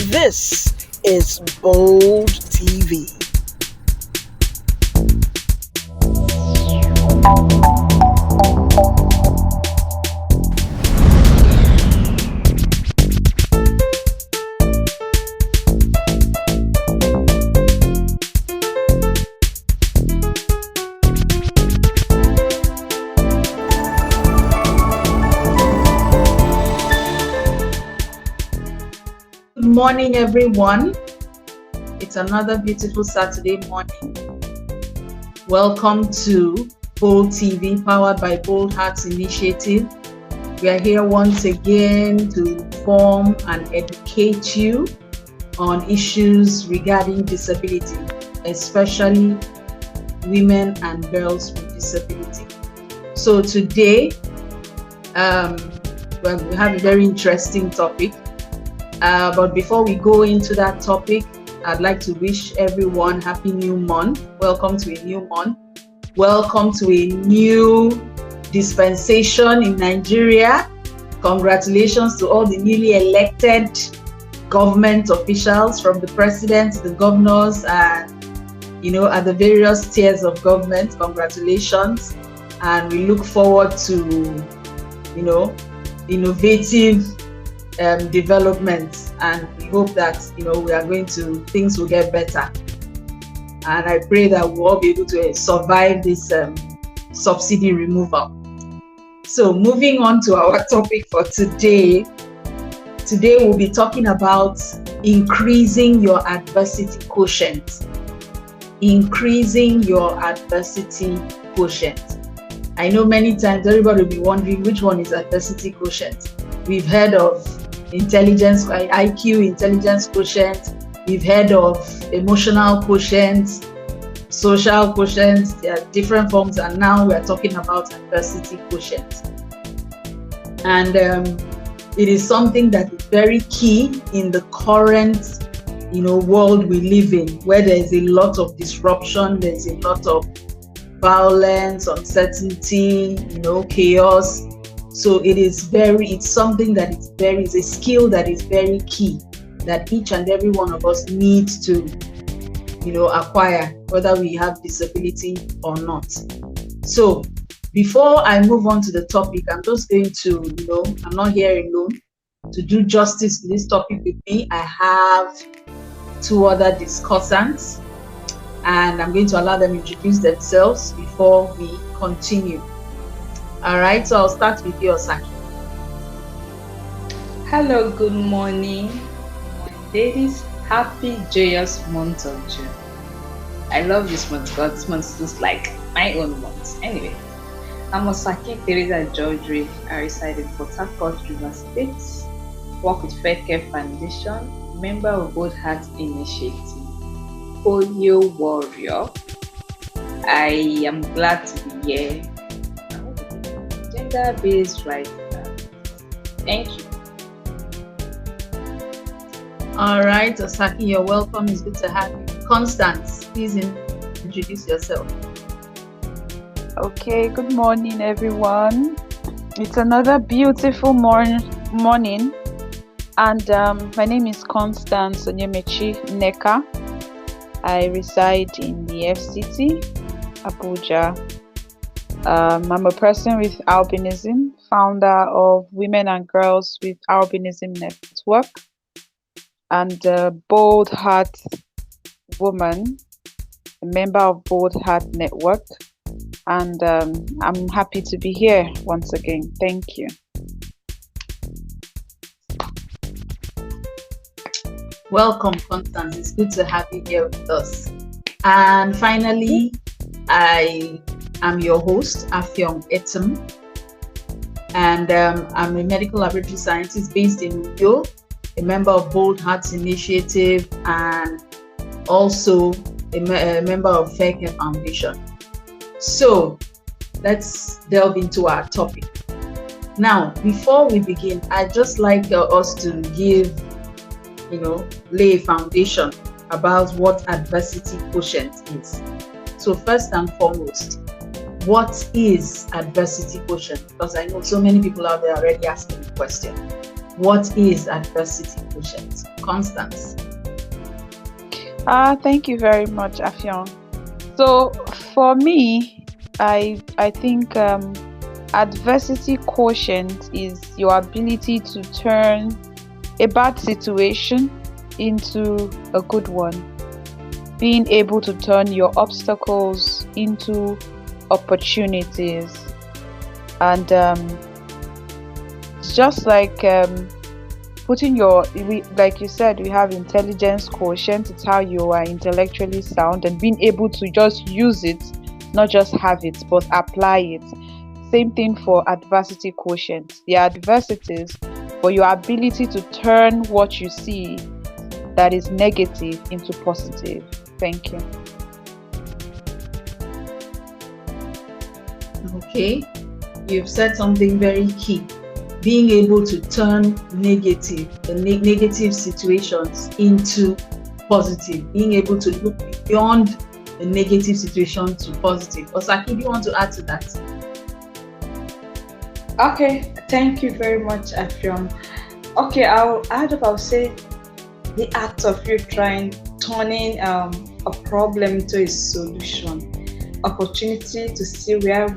This is Bold TV. Good morning, everyone. It's another beautiful Saturday morning. Welcome to Bold TV, powered by Bold Hearts Initiative. We are here once again to inform and educate you on issues regarding disability, especially women and girls with disability. So today, we have a very interesting topic. But before we go into that topic, I'd like to wish everyone happy new month. Welcome to a new month. Welcome to a new dispensation in Nigeria. Congratulations to all the newly elected government officials, from the president to the governors and, at the various tiers of government. Congratulations. And we look forward to, innovative development, and we hope that things will get better, and I pray that we'll all be able to survive this subsidy removal. So moving on to our topic for today we'll be talking about increasing your adversity quotient. I know many times everybody will be wondering which one is adversity quotient. We've heard of intelligence, IQ, intelligence quotient. We've heard of emotional quotient, social quotient. There are different forms, and now we're talking about adversity quotient. And it is something that is very key in the current, world we live in, where there is a lot of disruption, there is a lot of violence, uncertainty, chaos. So it's something that it's a skill that is very key, that each and every one of us needs to, acquire, whether we have disability or not. So before I move on to the topic, I'm just going to, I'm not here alone. To do justice to this topic with me, I have two other discussants, and I'm going to allow them to introduce themselves before we continue. All right, so I'll start with you, Osaki. Hello, good morning, ladies. Happy, joyous month of June. I love this month because this month looks like my own month. Anyway, I'm Osaki Teresa George. I reside in Port Harcourt, Rivers State. Work with Fair Care Foundation, member of Bold Hearts Initiative, Polio Warrior. I am glad to be here. Gender-based rights. Thank you. All right, Osaki, you're welcome. It's good to have you. Constance, please introduce yourself. Okay, good morning, everyone. It's another beautiful morning, and my name is Constance Onyemechi Neka. I reside in the FCT, Abuja. I'm a person with albinism, founder of Women and Girls with Albinism Network, and Bold Heart Woman, a member of Bold Heart Network. And I'm happy to be here once again. Thank you. Welcome, Constance. It's good to have you here with us. And finally, I'm your host, Afyong Etum, and I'm a medical laboratory scientist based in Uyo, a member of Bold Hearts Initiative, and also a member of Fair Care Foundation. So let's delve into our topic. Now, before we begin, I'd just like us to give, lay a foundation about what adversity quotient is. So first and foremost, what is adversity quotient? Because I know so many people out there already asking the question. What is adversity quotient? Constance. Thank you very much, Afyon. So for me, I think adversity quotient is your ability to turn a bad situation into a good one. Being able to turn your obstacles into opportunities. And just like putting like you said, we have intelligence quotient. It's how you are intellectually sound, and being able to just use it, not just have it, but apply it. Same thing for adversity quotient. The adversities, for your ability to turn what you see that is negative into positive. Thank you. Okay, you've said something very key. Being able to turn negative situations into positive. Being able to look beyond the negative situation to positive. Osaki, do you want to add to that? Okay, thank you very much, Afyon. Okay, I'll add up. I'll say the act of you turning a problem into a solution, opportunity to see where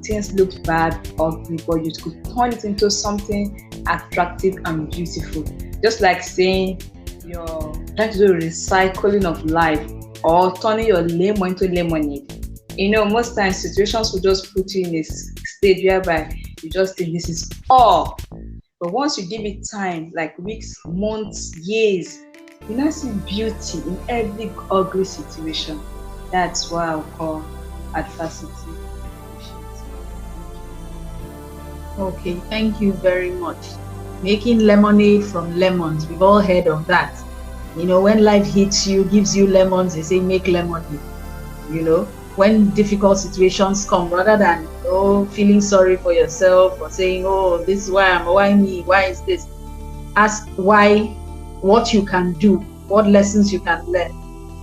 things looked bad, ugly, but you could turn it into something attractive and beautiful. Just like saying you're trying to do recycling of life, or turning your lemon into lemonade. Most times situations will just put you in a stage whereby you just think this is all. But once you give it time, like weeks, months, years, you now see beauty in every ugly situation. That's why I'll call adversity. Okay, thank you very much. Making lemonade from lemons, we've all heard of that. When life hits you, gives you lemons, they say make lemonade. When difficult situations come, rather than feeling sorry for yourself or saying, oh, this is why me, why is this? Ask why, what you can do, what lessons you can learn.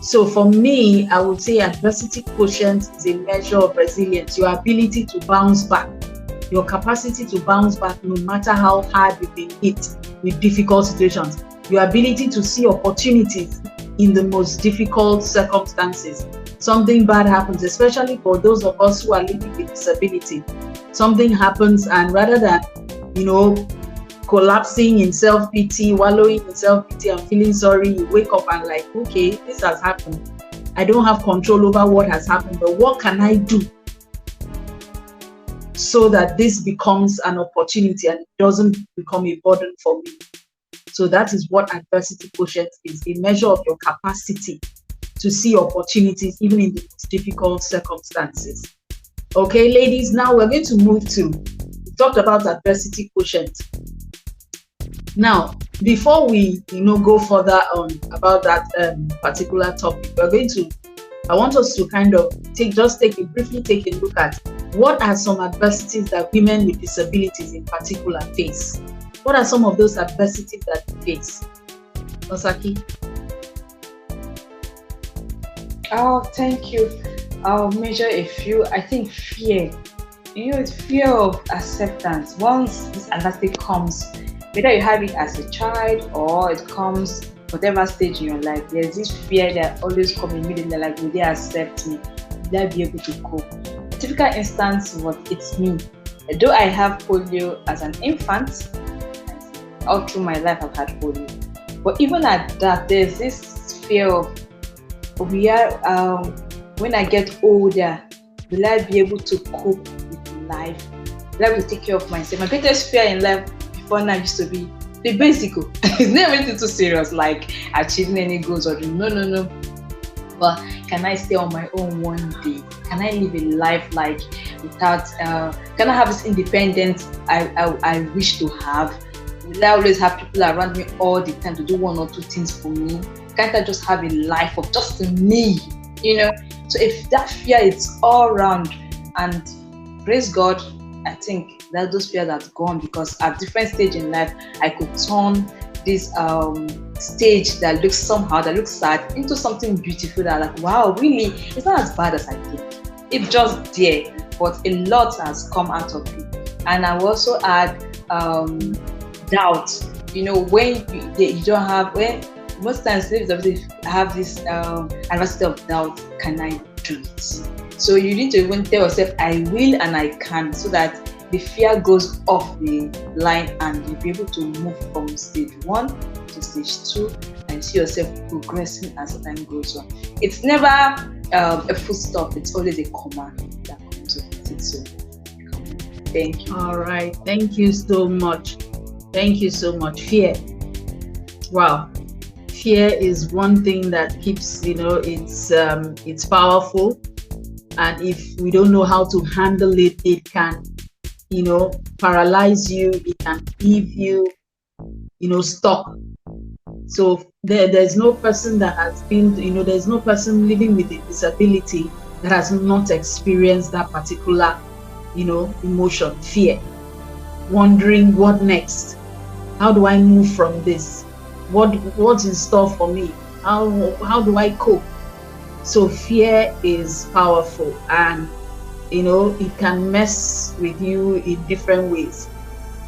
So for me, I would say adversity quotient is a measure of resilience, your ability to bounce back, your capacity to bounce back no matter how hard you've been hit with difficult situations, your ability to see opportunities in the most difficult circumstances. Something bad happens, especially for those of us who are living with disability. Something happens, and rather than, collapsing in self-pity, wallowing in self-pity and feeling sorry, you wake up and like, okay, this has happened. I don't have control over what has happened, but what can I do so that this becomes an opportunity and it doesn't become a burden for me? So that is what adversity quotient is, a measure of your capacity to see opportunities even in the most difficult circumstances. Okay, ladies, now we're going to move to, we talked about adversity quotient. Now, before we go further on about that particular topic, I want us to kind of briefly take a look at what are some adversities that women with disabilities in particular face. What are some of those adversities that you face? Osaki? Oh, thank you. I'll measure a few. I think fear. It's fear of acceptance. Once this adversity comes, whether you have it as a child or it comes whatever stage in your life, there's this fear that always comes immediately, like, will they accept me? Will I be able to cope? A typical instance was it's me. Though I have polio as an infant, all through my life I've had polio. But even at that, there's this fear of when I get older, will I be able to cope with life? Will I be able to take care of myself? My greatest fear in life before now used to be the basic. It's never anything too serious, like achieving any goals or no. But can I stay on my own one day? Can I live a life like without? Can I have this independence I wish to have? Will I always have people around me all the time to do one or two things for me? Can't I just have a life of just me? So if that fear is all around, and praise God, I think that those fears have gone, because at different stage in life, I could turn this stage that looks sad into something beautiful that, like, wow, really, it's not as bad as I think. It's just there, but a lot has come out of it. And I will also add doubt. when you don't have, when most times they have this adversity of doubt, can I do it? So you need to even tell yourself, I will and I can, so that the fear goes off the line and you'll be able to move from stage 1 to stage 2 and see yourself progressing as time goes on. It's never a full stop, it's always a command that comes with it. So thank you. All right, thank you so much. Thank you so much. Fear. Wow. Fear is one thing that keeps, it's powerful. And if we don't know how to handle it, it can, paralyze you. It can leave you, stuck. So there's no person that has been, there's no person living with a disability that has not experienced that particular, emotion, fear, wondering what next. How do I move from this? What's in store for me? How do I cope? So fear is powerful, and it can mess with you in different ways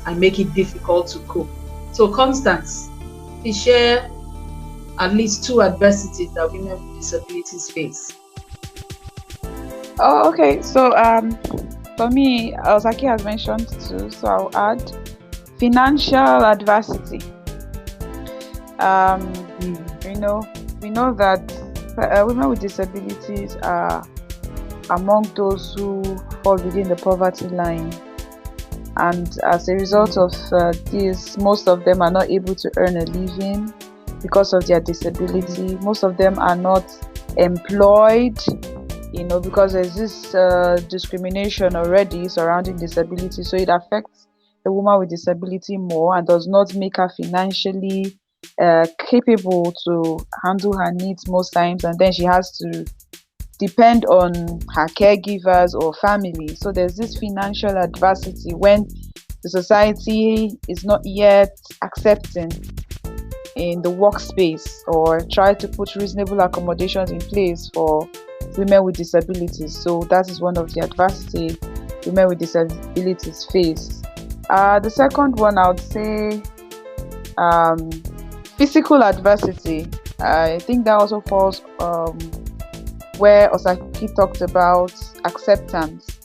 and make it difficult to cope. So Constance, please share at least 2 adversities that women with disabilities face. Oh, okay. So for me, Osaki has mentioned 2, so I'll add financial adversity. We know that women with disabilities are among those who fall within the poverty line, and as a result of this, most of them are not able to earn a living because of their disability. Most of them are not employed, because there's this discrimination already surrounding disability, so it affects a woman with disability more and does not make her financially capable to handle her needs most times, and then she has to depend on her caregivers or family. So there's this financial adversity when the society is not yet accepting in the workspace or try to put reasonable accommodations in place for women with disabilities. So that is one of the adversity women with disabilities face. The second one, I would say physical adversity. I think that also falls where Osaki talked about acceptance.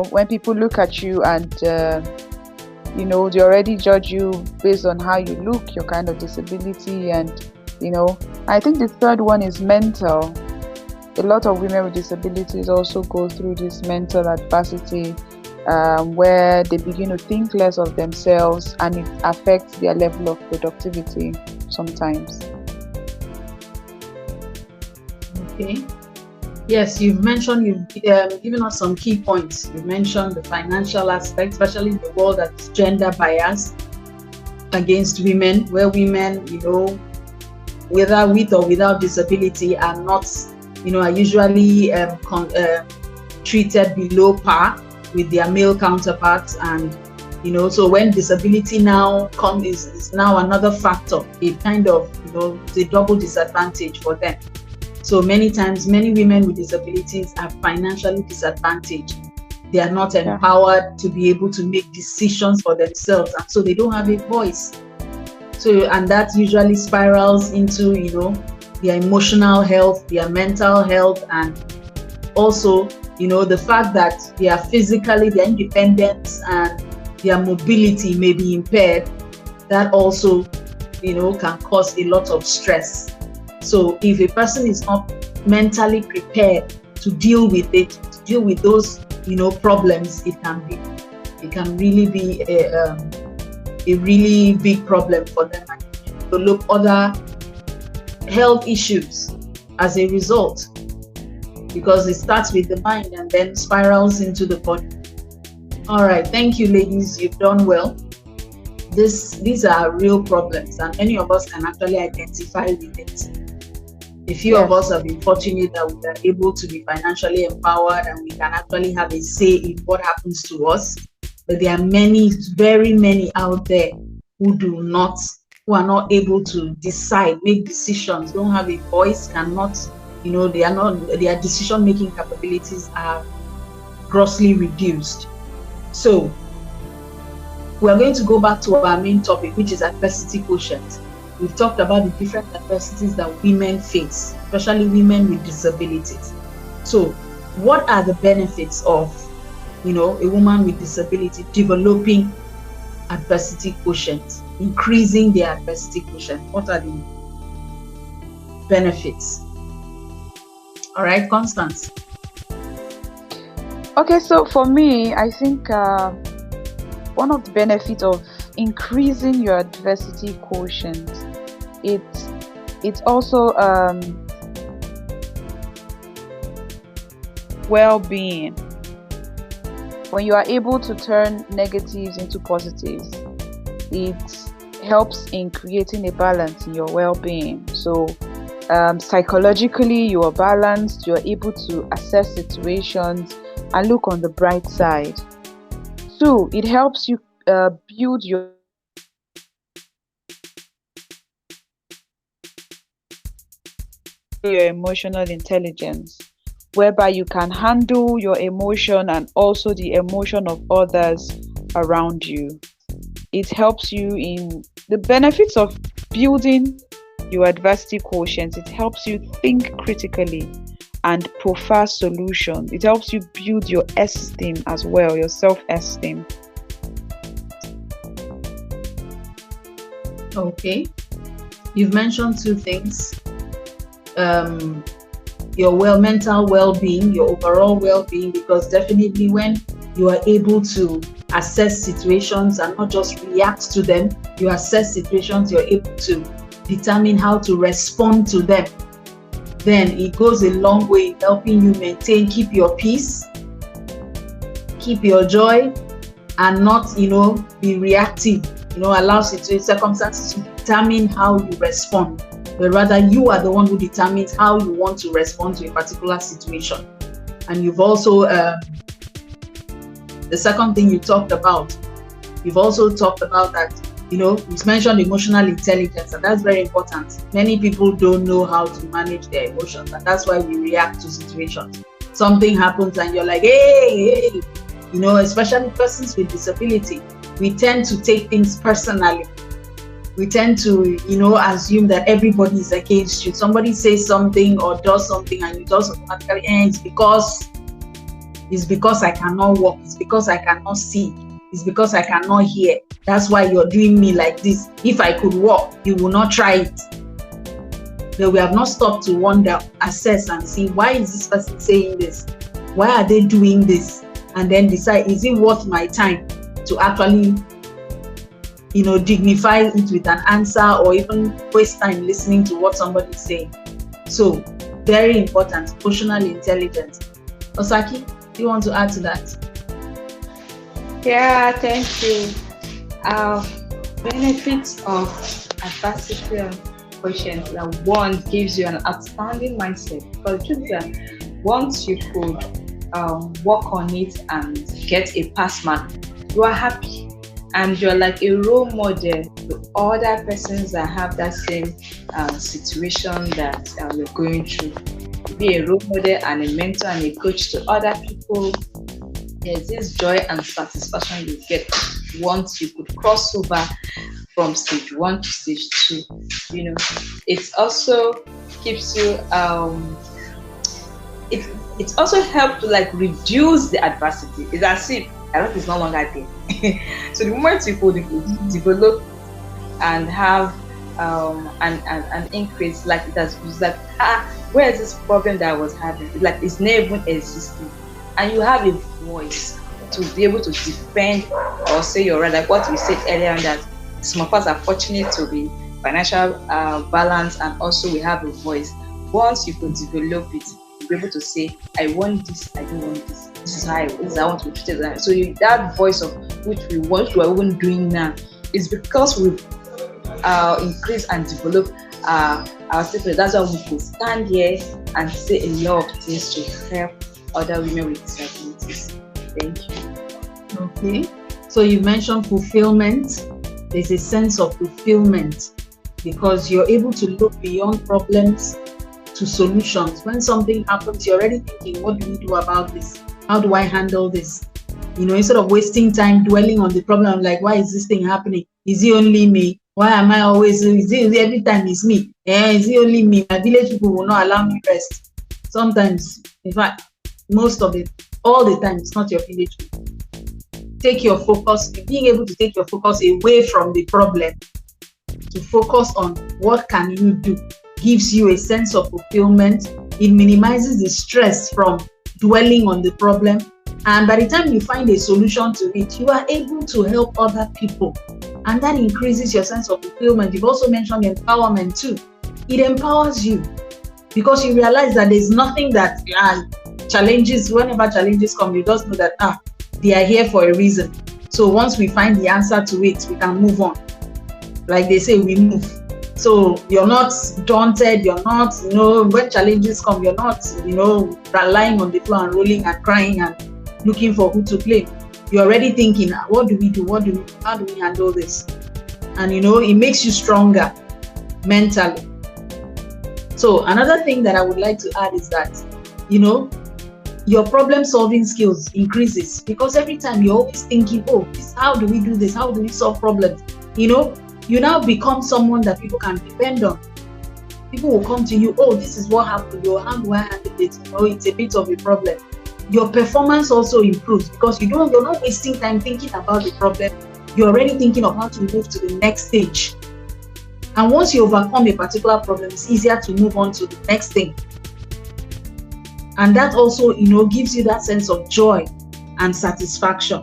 When people look at you and they already judge you based on how you look, your kind of disability, and I think the third one is mental. A lot of women with disabilities also go through this mental adversity where they begin to think less of themselves, and it affects their level of productivity sometimes. Okay. Yes, you've given us some key points. You've mentioned the financial aspect, especially in the world that is gender biased against women, where women, whether with or without disability, are not, are usually treated below par with their male counterparts. And, so when disability now is now another factor, it kind of, it's a double disadvantage for them. So many times, many women with disabilities are financially disadvantaged. They are not empowered to be able to make decisions for themselves, and so they don't have a voice. So, and that usually spirals into, their emotional health, their mental health, and also, the fact that their independence and their mobility may be impaired. That also, can cause a lot of stress. So if a person is not mentally prepared to deal with it, to deal with those, problems, it can really be a really big problem for them. And develop other health issues as a result, because it starts with the mind and then spirals into the body. All right, thank you, ladies. You've done well. These are real problems, and many of us can actually identify with it. A few of us have been fortunate that we are able to be financially empowered and we can actually have a say in what happens to us. But there are many, very many out there who are not able to decide, make decisions, don't have a voice, cannot, their decision-making capabilities are grossly reduced. So we are going to go back to our main topic, which is adversity quotient. We've talked about the different adversities that women face, especially women with disabilities. So, what are the benefits of, a woman with disability developing adversity quotient, increasing their adversity quotient? What are the benefits? All right, Constance. Okay, so for me, I think one of the benefits of increasing your adversity quotient, it's also well-being. When you are able to turn negatives into positives, it helps in creating a balance in your well-being. So psychologically, you are balanced, you're able to assess situations and look on the bright side. Two, it helps you build your emotional intelligence, whereby you can handle your emotion and also the emotion of others around you. It helps you in the benefits of building your adversity quotient. It helps you think critically and prefer solutions. It helps you build your esteem as well, your self-esteem. Okay. You've mentioned two things. Your mental well-being, your overall well-being, because definitely when you are able to assess situations and not just react to them, you assess situations, you're able to determine how to respond to them, then it goes a long way in helping you keep your peace, keep your joy, and not, be reactive, allow circumstances to determine how you respond, but rather you are the one who determines how you want to respond to a particular situation. And you've also, the second thing you talked about, you've also talked about that, you mentioned emotional intelligence, and that's very important. Many people don't know how to manage their emotions, and that's why we react to situations. Something happens and you're like, hey, especially persons with disability, we tend to take things personally. We tend to, assume that everybody is against you. Somebody says something or does something and you just automatically, it's because I cannot walk, it's because I cannot see, it's because I cannot hear. That's why you're doing me like this. If I could walk, you will not try it. But we have not stopped to wonder, assess and see, why is this person saying this? Why are they doing this? And then decide, is it worth my time to actually dignify it with an answer or even waste time listening to what somebody is saying? So, very important, emotional intelligence. Osaki, do you want to add to that? Yeah, thank you. Benefits of adversity quotient that one gives you an outstanding mindset. Because the truth is that once you could work on it and get a pass mark, you are happy. And you're like a role model to other persons that have that same situation that you're going through. Be a role model and a mentor and a coach to other people. There's this joy and satisfaction you get once you could cross over from stage 1 to stage 2. It also keeps you. It also helps to reduce the adversity. It's as if adversity is no longer there. So the moment you could develop and have an increase, where is this problem that I was having? It's never even existing, and you have a voice to be able to defend or say you're right. Like what we said earlier, that some of us are fortunate to be financial balance, and also we have a voice. Once you could develop it, you'll be able to say, I want this, I don't want this. This is how I want to be treated. So that voice of which we are even doing now is because we've increased and developed our statement. That's why we could stand here and say a lot of things to help other women with disabilities. Thank you. Okay. So you mentioned fulfillment. There's a sense of fulfillment because you're able to look beyond problems to solutions. When something happens, you're already thinking, what do we do about this? How do I handle this? instead of wasting time dwelling on the problem, like, why is this thing happening? Is it only me? Why am I always, is it every time it's me? Is it only me? My village people will not allow me rest. Sometimes, in fact, most of it, all the time, it's not your village people. Take your focus, being able to take your focus away from the problem to focus on what can you do, gives you a sense of fulfillment. It minimizes the stress from dwelling on the problem. And by the time you find a solution to it, you are able to help other people. And that increases your sense of fulfillment. You've also mentioned empowerment too. It empowers you because you realize that there's nothing that challenges, whenever challenges come, you just know that they are here for a reason. So once we find the answer to it, we can move on. Like they say, we move. So you're not daunted, you're not, when challenges come, you're not, lying on the floor and rolling and crying and looking for who to blame. You're already thinking, what do we do? How do we handle this? And it makes you stronger mentally. So another thing that I would like to add is that, your problem solving skills increases because every time you're always thinking, how do we do this? How do we solve problems? You now become someone that people can depend on. People will come to you, this is what happened, how do I handle it? It's a bit of a problem. Your performance also improves because you're not wasting time thinking about the problem. You're already thinking of how to move to the next stage. And once you overcome a particular problem, it's easier to move on to the next thing. And that also, gives you that sense of joy and satisfaction.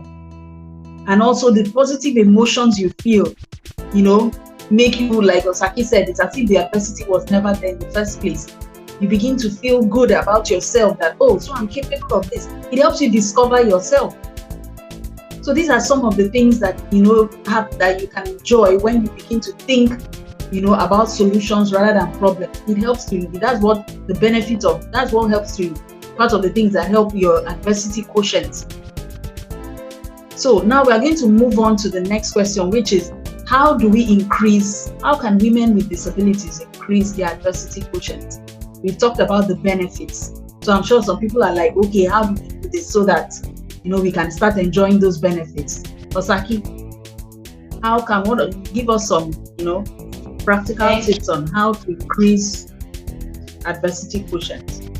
And also the positive emotions you feel, make you, like Osaki said, it's as if the adversity was never there in the first place. You begin to feel good about yourself that, so I'm capable of this. It helps you discover yourself. So these are some of the things that, that you can enjoy when you begin to think, about solutions rather than problems. It helps you. That's what the benefit of, that's what helps you. Part of the things that help your adversity quotient. So now we are going to move on to the next question, which is, how can women with disabilities increase their adversity quotient? We've talked about the benefits. So I'm sure some people are like, okay, how do we do this so that, we can start enjoying those benefits? Osaki, give us some, practical tips on how to increase adversity quotient?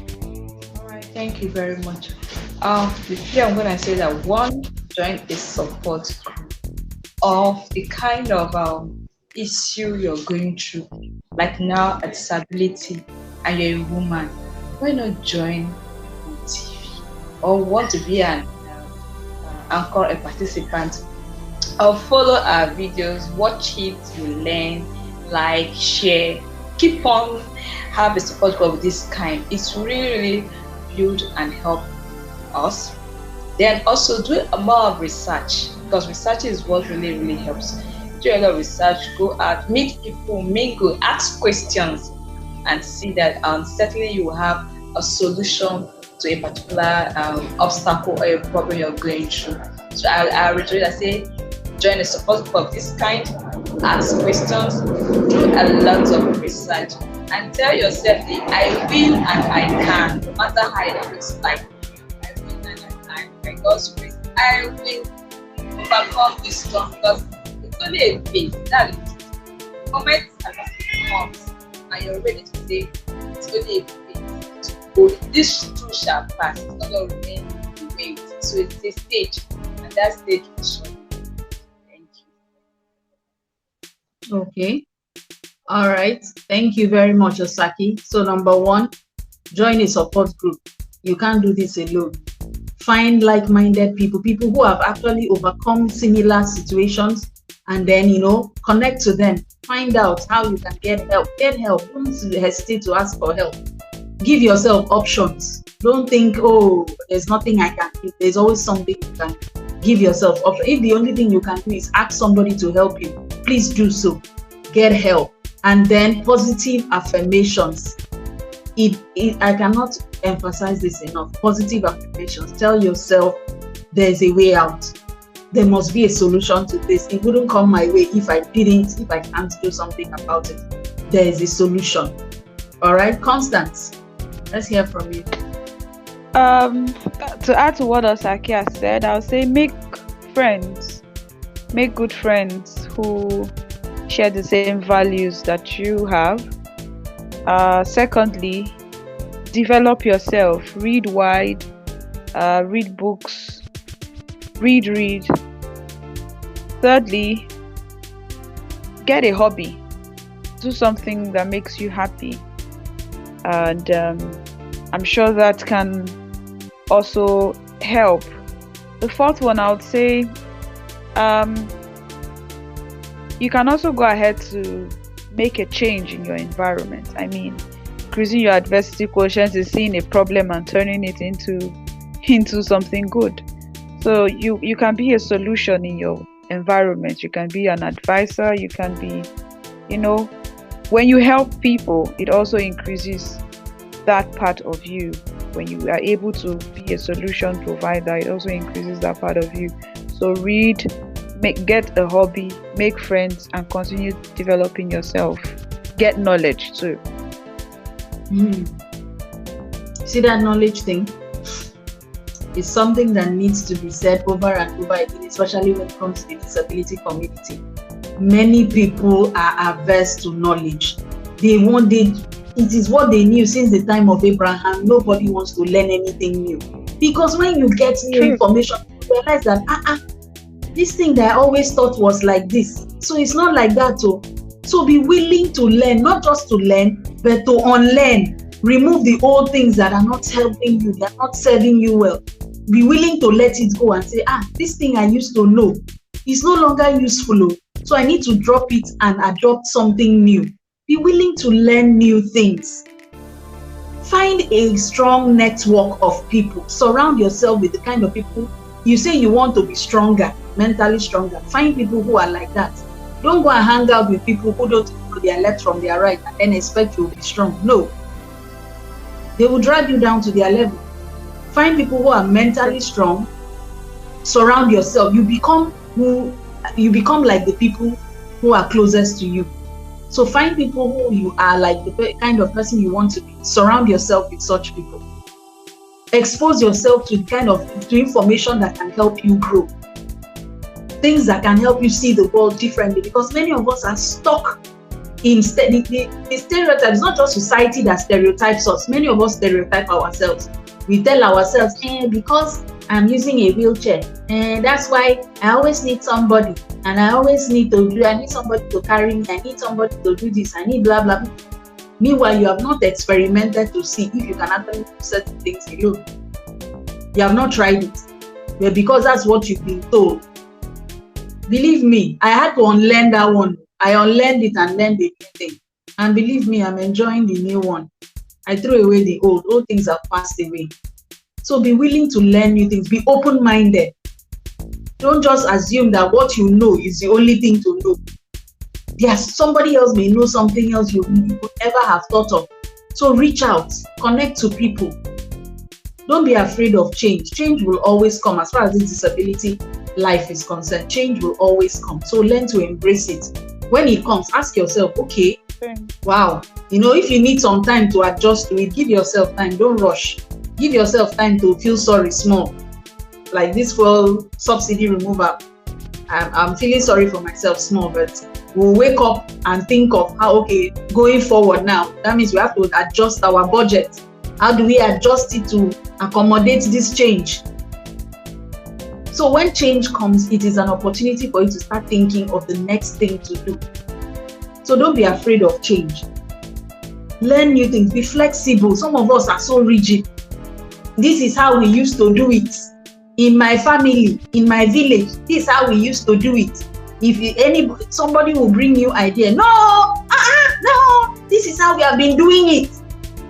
All right, thank you very much. Here I'm going to say that one, join a support group of the kind of issue you're going through, like now a disability and you're a woman. Why not join on TV or want to be an anchor, a participant, or follow our videos, watch it, you learn, like, share, keep on, have a support group of this kind. It's really build and help us. Then also do more of research, because research is what really helps. Do a lot of research, go out, meet people, mingle, ask questions, and see that certainly you will have a solution to a particular obstacle or a problem you're going through. So I rejoice, I say, join a support group of this kind, ask questions, do a lot of research, and tell yourself that I will and I can, no matter how it looks like. I will and I can, by God's grace, I will overcome this storm, because it's only a phase. That is the moment comes and you're ready to say it's only a phase to go. This too shall pass. It's not going to remain the way it is. So it's a stage, and that stage will show you. Thank you. Okay. All right. Thank you very much, Osaki. So number one, join a support group. You can't do this alone. Find like-minded people who have actually overcome similar situations, and then, connect to them. Find out how you can get help. Get help. Don't hesitate to ask for help. Give yourself options. Don't think, there's nothing I can do. There's always something you can give yourself options. If the only thing you can do is ask somebody to help you, please do so. Get help. And then positive affirmations. I cannot emphasize this enough. Positive affirmations. Tell yourself there's a way out. There must be a solution to this. It wouldn't come my way if I can't do something about it. There is a solution. All right, Constance, let's hear from you. Um, to add to what Osaki has said, I'll say friends, make good friends who share the same values that you have. Secondly, develop yourself. Read wide. Read books. Read. Thirdly, get a hobby. Do something that makes you happy, and I'm sure that can also help. The fourth one, I would say, you can also go ahead to make a change in your environment. I mean, increasing your adversity quotient is seeing a problem and turning it into something good. So you can be a solution in your environment. You can be an advisor. You can be, when you help people, it also increases that part of you. When you are able to be a solution provider, it also increases that part of you. So read, get a hobby, make friends, and continue developing yourself. Get knowledge too. See, that knowledge thing is something that needs to be said over and over again, especially when it comes to the disability community. Many people are averse to knowledge. It is what they knew since the time of Abraham. Nobody wants to learn anything new, because when you get new information, you realize that this thing that I always thought was like this, so it's not like that. So be willing to learn, not just to learn, but to unlearn. Remove the old things that are not helping you, they are not serving you well. Be willing to let it go and say, this thing I used to know is no longer useful, so I need to drop it and adopt something new. Be willing to learn new things. Find a strong network of people. Surround yourself with the kind of people. You say you want to be stronger, mentally stronger. Find people who are like that. Don't go and hang out with people who don't know their left from their right and then expect you to be strong. No. They will drag you down to their level. Find people who are mentally strong. Surround yourself. You become like the people who are closest to you. So find people who you are like the kind of person you want to be. Surround yourself with such people. Expose yourself to information that can help you grow. Things that can help you see the world differently, because many of us are stuck in the stereotypes. Not just society that stereotypes us. Many of us stereotype ourselves. We tell ourselves, because I'm using a wheelchair, and that's why I always need somebody, and I need somebody to carry me, I need somebody to do this, I need blah blah blah. Meanwhile, you have not experimented to see if you can actually do certain things alone. You have not tried it, but because that's what you've been told. Believe me, I had to unlearn that one. I unlearned it and learned the new thing, and believe me, I'm enjoying the new one. I threw away the old. Old things have passed away. So be willing to learn new things. Be open-minded. Don't just assume that what you know is the only thing to know. Somebody else may know something else you would never have thought of. So reach out, connect to people. Don't be afraid of change. Change will always come. As far as this disability life is concerned, change will always come. So learn to embrace it. When it comes, ask yourself, okay, wow, if you need some time to adjust to it, give yourself time. Don't rush. Give yourself time to feel sorry small. Like this fuel subsidy removal, I'm feeling sorry for myself small, but we'll wake up and think of how, okay, going forward now, that means we have to adjust our budget. How do we adjust it to accommodate this change? So when change comes, it is an opportunity for you to start thinking of the next thing to do. So don't be afraid of change. Learn new things. Be flexible. Some of us are so rigid. This is how we used to do it. In my family, in my village, this is how we used to do it. If somebody will bring new idea, no, this is how we have been doing it.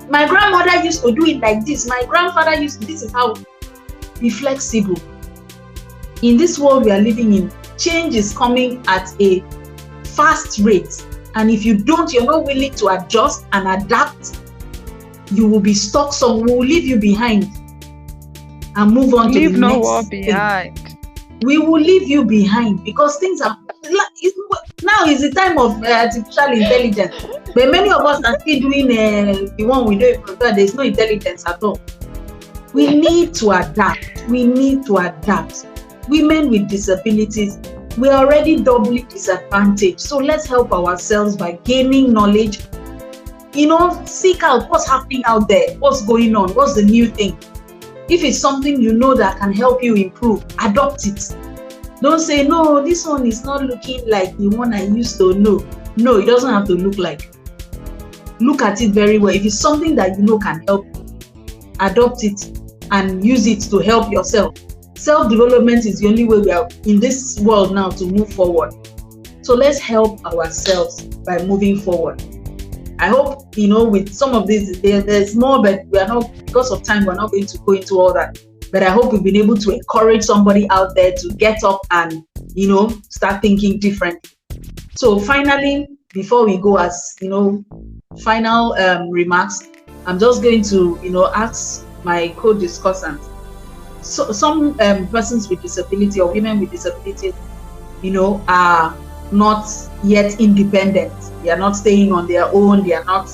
My grandmother used to do it like this. My grandfather this is how. Be flexible. In this world we are living in, change is coming at a fast rate. And if you're not willing to adjust and adapt, you will be stuck. Someone will leave you behind and move on to the next. Leave no one behind. We will leave you behind because things are now is the time of artificial intelligence, but many of us are still doing the one we do. There's no intelligence at all. We need to adapt. We need to adapt. Women with disabilities, we're already doubly disadvantaged. So let's help ourselves by gaining knowledge. Seek out what's happening out there, what's going on, what's the new thing. If it's something you know that can help you improve, adopt it. Don't say, no, this one is not looking like the one I used to know. No, it doesn't have to look like. Look at it very well. If it's something that you know can help, adopt it and use it to help yourself. Self-development is the only way we are in this world now to move forward. So let's help ourselves by moving forward. I hope, with some of these, there's more, but we are not, because of time, we're not going to go into all that. But I hope we've been able to encourage somebody out there to get up and, start thinking differently. So finally, before we go, as final remarks, I'm just going to, ask my co-discussant. So some persons with disability or women with disabilities, are not yet independent. They are not staying on their own. They are not,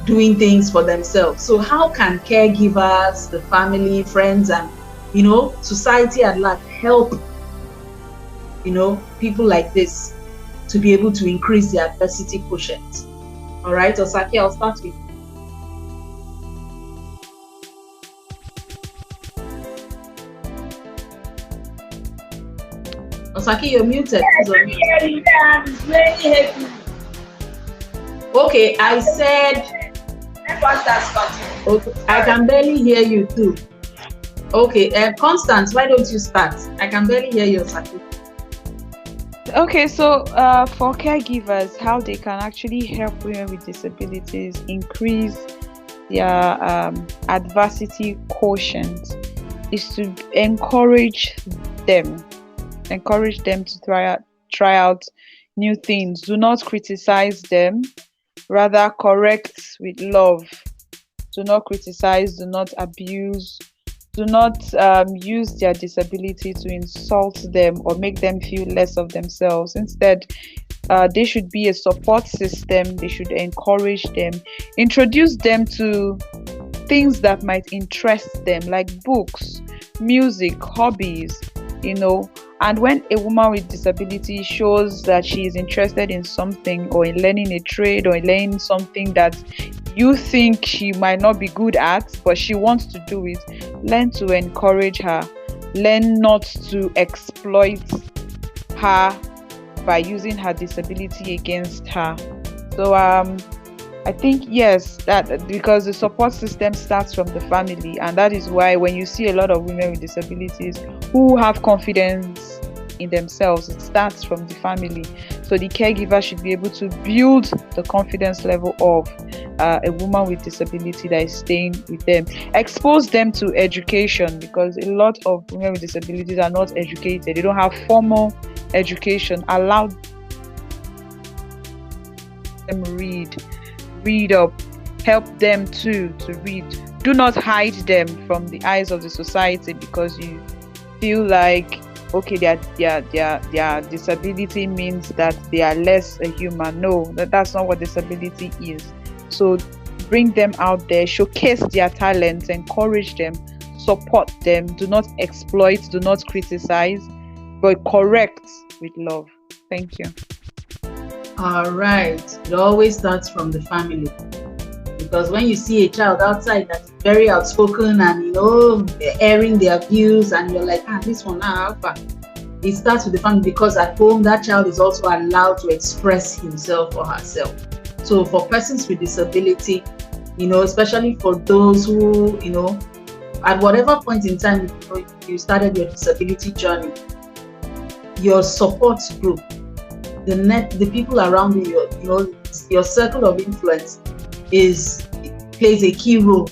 doing things for themselves. So how can caregivers, the family, friends, and, society at large help, people like this to be able to increase their adversity quotient? All right, Osaki, I'll start with you. Osaki, you're muted. Okay, I said. Okay, I can barely hear you too. Okay, Constance, why don't you start? I can barely hear you, Osaki. Okay, so for caregivers, how they can actually help women with disabilities increase their adversity quotient is to encourage them to try out new things. Do not criticize them, rather correct with love. Do not criticize, do not abuse, do not use their disability to insult them or make them feel less of themselves. Instead, they should be a support system. They should encourage them, introduce them to things that might interest them, like books, music, hobbies, And when a woman with disability shows that she is interested in something, or in learning a trade, or in learning something that you think she might not be good at, but she wants to do it, learn to encourage her. Learn not to exploit her by using her disability against her. So I think, yes, that because the support system starts from the family, and that is why when you see a lot of women with disabilities who have confidence in themselves, it starts from the family. So the caregiver should be able to build the confidence level of a woman with disability that is staying with them. Expose them to education, because a lot of women with disabilities are not educated. They don't have formal education. Allow them read up, help them to read. Do not hide them from the eyes of the society because you feel like, okay, their disability means that they are less a human. No, that's not what disability is. So bring them out there, showcase their talents, encourage them, support them. Do not exploit, do not criticize, but correct with love. Thank you. All right. It always starts from the family, because when you see a child outside that's very outspoken and they're airing their views, and you're like, this one, it starts with the family, because at home that child is also allowed to express himself or herself. So for persons with disability, especially for those who, at whatever point in time you started your disability journey, your support group, the people around you, your circle of influence plays a key role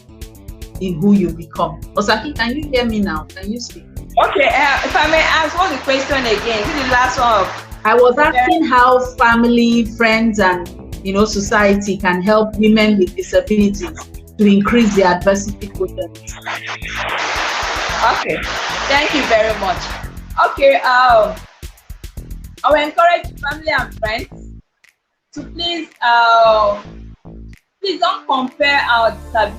in who you become. Osaki, can you hear me now? Can you speak? Okay, if I may ask, what's the question again? This is the last one. I was asking how family, friends, and society can help women with disabilities to increase their adversity quotient. Okay, thank you very much. Okay, I will encourage family and friends to please don't compare our disability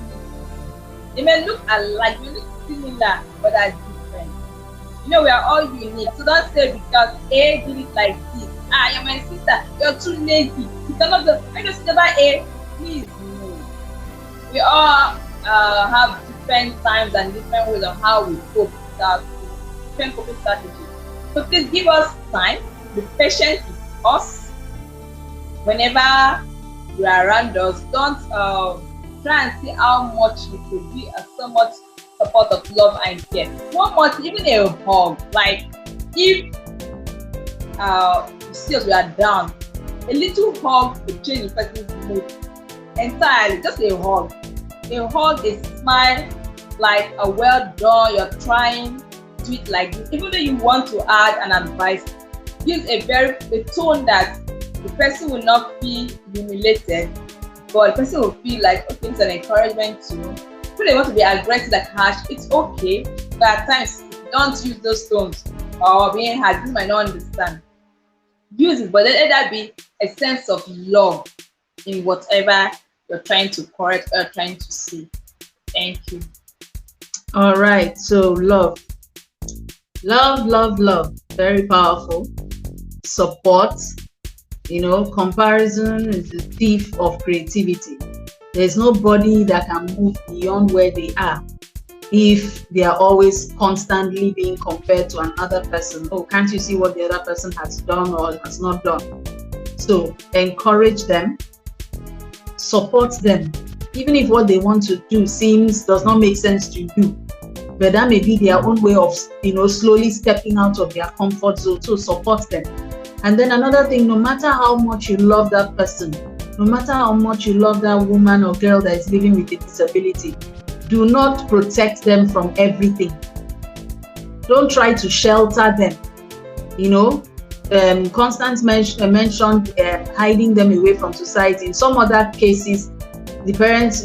They may look alike, they may look similar, but are different. You know, we are all unique. So don't say because A did it like this. Ah, you're my sister, you're too lazy. You cannot do. I just about A. Please, no. We all have different times and different ways on how we cope with our different coping strategies. So please give us time, be patient with us. Whenever you are around us, don't try and see how much we could be so much support of love and care. One more, even a hug. Like if you see us, we are down, a little hug could change the person's mood entirely. Just a hug, a smile, like a well done. You're trying, do it like this. Even though you want to add an advice, use a tone that the person will not feel humiliated, but the person will feel like, okay, it's an encouragement to. If they want to be aggressive, like harsh, it's okay. But at times, don't use those tones or being hard. This might not understand. Use it, but let that be a sense of love in whatever you're trying to correct or trying to say. Thank you. All right. So love. Very powerful. Support. You know, comparison is the thief of creativity. There's nobody that can move beyond where they are if they are always constantly being compared to another person. Oh, can't you see what the other person has done or has not done? So encourage them, support them, even if what they want to do does not make sense to you. But that may be their own way of, slowly stepping out of their comfort zone. So support them. And then another thing, no matter how much you love that person, no matter how much you love that woman or girl that is living with a disability, do not protect them from everything. Don't try to shelter them. Constance mentioned hiding them away from society. In some other cases, the parents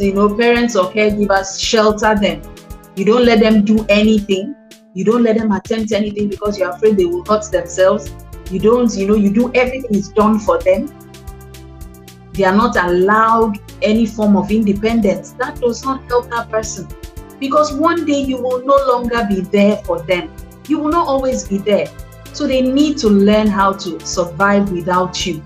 or caregivers shelter them. You don't let them do anything. You don't let them attempt anything because you're afraid they will hurt themselves. You do everything is done for them. They are not allowed any form of independence. That does not help that person, because one day you will no longer be there for them. You will not always be there. So they need to learn how to survive without you.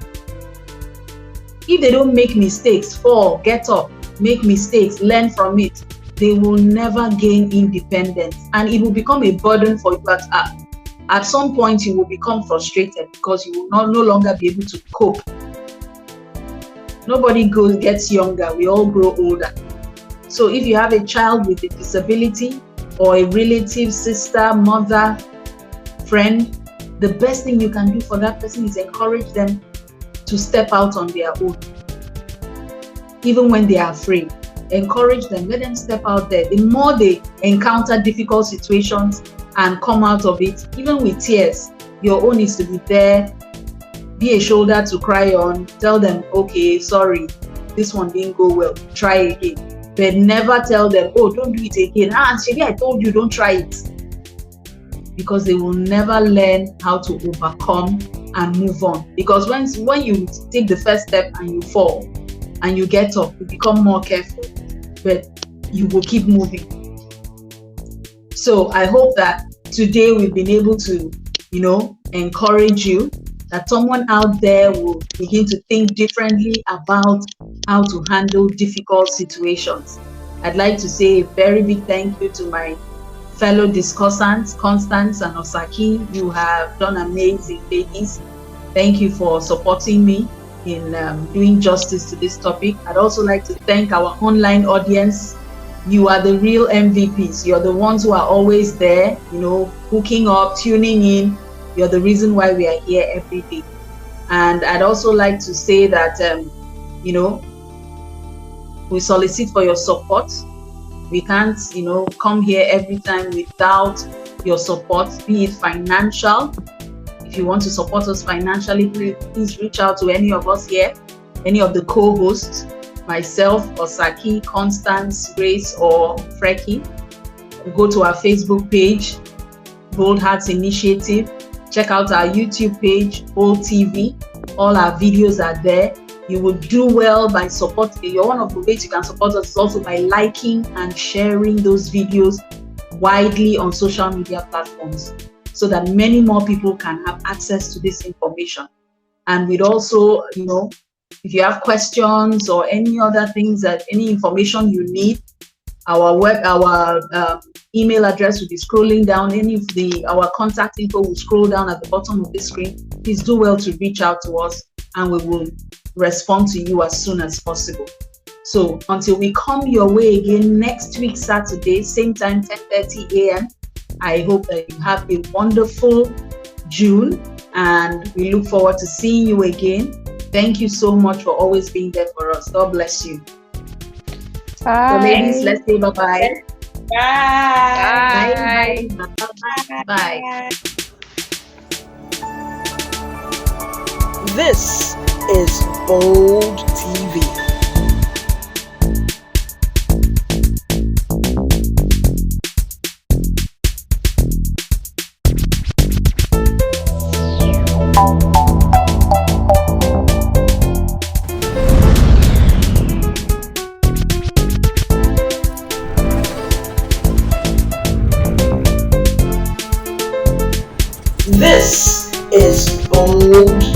If they don't make mistakes, fall, get up, make mistakes, learn from it, they will never gain independence, and it will become a burden for you. At some point, you will become frustrated because you will no longer be able to cope. Nobody gets younger. We all grow older. So if you have a child with a disability or a relative, sister, mother, friend, the best thing you can do for that person is encourage them to step out on their own. Even when they are afraid, encourage them, let them step out there. The more they encounter difficult situations and come out of it, even with tears, your own is to be there, be a shoulder to cry on, tell them, okay, sorry, this one didn't go well, try again. But never tell them, oh, don't do it again. Maybe I told you, don't try it. Because they will never learn how to overcome and move on. Because when you take the first step and you fall and you get up, you become more careful, but you will keep moving. So I hope that today we've been able to, encourage you, that someone out there will begin to think differently about how to handle difficult situations. I'd like to say a very big thank you to my fellow discussants, Constance and Osaki. You have done amazing, ladies. Thank you for supporting me in doing justice to this topic. I'd also like to thank our online audience. You are the real MVPs. You're the ones who are always there, hooking up, tuning in. You're the reason why we are here every day. And I'd also like to say that, we solicit for your support. We can't, come here every time without your support, be it financial. If you want to support us financially, please reach out to any of us here, any of the co-hosts, myself, Osaki, Constance, Grace, or Freki. Go to our Facebook page, Bold Hearts Initiative. Check out our YouTube page, Bold TV. All our videos are there. You would do well by supporting. One of the ways you can support us is also by liking and sharing those videos widely on social media platforms, so that many more people can have access to this information. And we'd also, if you have questions or any other things, that any information you need, our email address will be scrolling down. Any of our contact info will scroll down at the bottom of the screen. Please do well to reach out to us, and we will respond to you as soon as possible. So until we come your way again next week, Saturday, same time, 10:30 a.m., I hope that you have a wonderful June, and we look forward to seeing you again. Thank you so much for always being there for us. God bless you. Bye. So ladies, let's say bye-bye. Bye. Bye. Bye. Bye. This is Bold TV. This is Bold